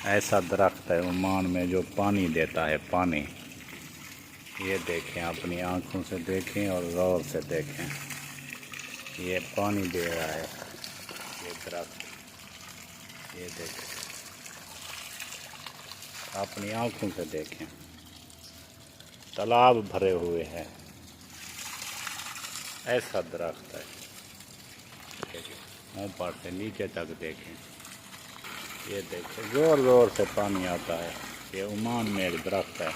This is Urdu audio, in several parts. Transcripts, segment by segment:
ایسا درخت ہے عمان میں جو پانی دیتا ہے، پانی۔ یہ دیکھیں، اپنی آنکھوں سے دیکھیں اور غور سے دیکھیں، یہ پانی دے رہا ہے یہ درخت۔ یہ دیکھیں، اپنی آنکھوں سے دیکھیں، تالاب بھرے ہوئے ہیں، ایسا درخت ہے۔ اوپر سے نیچے تک دیکھیں، یہ دیکھیں، زور زور سے پانی آتا ہے۔ یہ عمان میں ایک درخت ہے،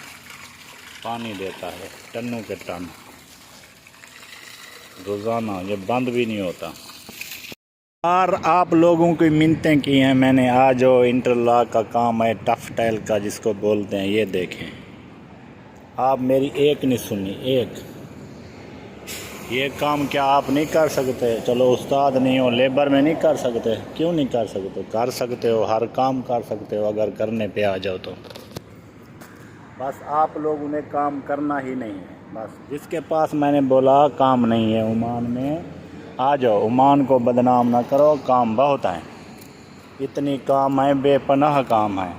پانی دیتا ہے ٹنوں کے ٹن روزانہ، یہ بند بھی نہیں ہوتا۔ اور آپ لوگوں کی منتیں کی ہیں میں نے، آج جو انٹرلاک کا کام ہے، ٹف ٹائل کا جس کو بولتے ہیں، یہ دیکھیں، آپ میری ایک نہیں سنی، ایک۔ یہ کام کیا آپ نہیں کر سکتے؟ چلو استاد نہیں ہو، لیبر میں نہیں کر سکتے؟ کیوں نہیں کر سکتے؟ کر سکتے ہو، ہر کام کر سکتے ہو اگر کرنے پہ آ جاؤ تو۔ بس آپ لوگوں نے کام کرنا ہی نہیں ہے۔ بس جس کے پاس میں نے بولا کام نہیں ہے عمان میں، آ جاؤ، عمان کو بدنام نہ کرو، کام بہت ہیں، اتنی کام ہے، بے پناہ کام ہے۔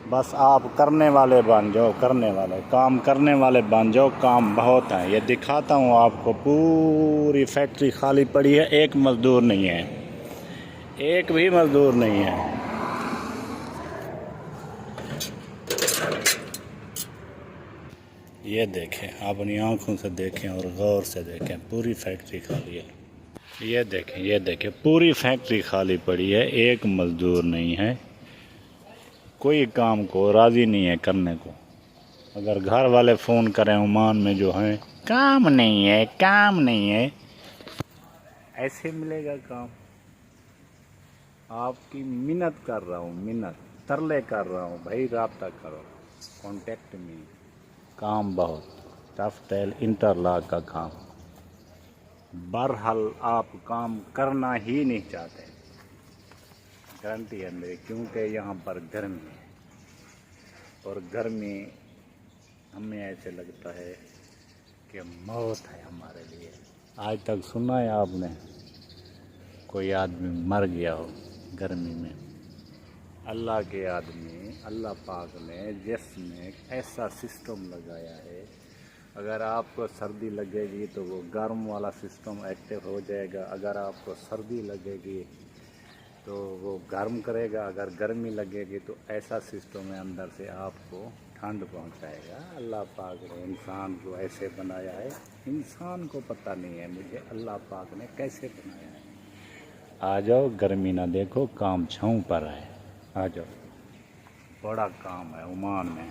بس آپ کرنے والے بن جاؤ، کرنے والے کام کرنے والے بن جاؤ، کام بہت ہیں۔ یہ دکھاتا ہوں آپ کو، پوری فیکٹری خالی پڑی ہے، ایک مزدور نہیں ہے، ایک بھی مزدور نہیں ہے۔ یہ دیکھیں، اپنی آنکھوں سے دیکھیں اور غور سے دیکھیں، پوری فیکٹری خالی ہے۔ یہ دیکھیں، یہ دیکھیں، پوری فیکٹری خالی پڑی ہے، ایک مزدور نہیں ہے، کوئی کام کو راضی نہیں ہے کرنے کو۔ اگر گھر والے فون کریں عمان میں جو ہیں، کام نہیں ہے، کام نہیں ہے، ایسے ملے گا کام؟ آپ کی منت کر رہا ہوں، منت، ترلے کر رہا ہوں، بھائی رابطہ کرو، کانٹیکٹ میں۔ کام بہت، ٹف ٹائل انٹرلاک کا کام۔ بہرحال آپ کام کرنا ہی نہیں چاہتے، گارنٹی ہے میری، کیونکہ یہاں پر گرمی ہے، اور گرمی ہمیں ایسے لگتا ہے کہ موت ہے ہمارے لیے۔ آج تک سنا ہے آپ نے کوئی آدمی مر گیا ہو گرمی میں؟ اللہ کے آدمی، اللہ پاک نے جسم میں ایسا سسٹم لگایا ہے، اگر آپ کو سردی لگے گی تو وہ گرم والا سسٹم ایکٹیو ہو جائے گا، اگر آپ کو سردی لگے گی تو وہ گرم کرے گا، اگر گرمی لگے گی تو ایسا سسٹم ہے اندر سے آپ کو ٹھنڈ پہنچائے گا۔ اللہ پاک نے انسان کو ایسے بنایا ہے، انسان کو پتہ نہیں ہے مجھے اللہ پاک نے کیسے بنایا ہے۔ آ جاؤ، گرمی نہ دیکھو، کام چھاؤں پر ہے، آ جاؤ، بڑا کام ہے عمان میں۔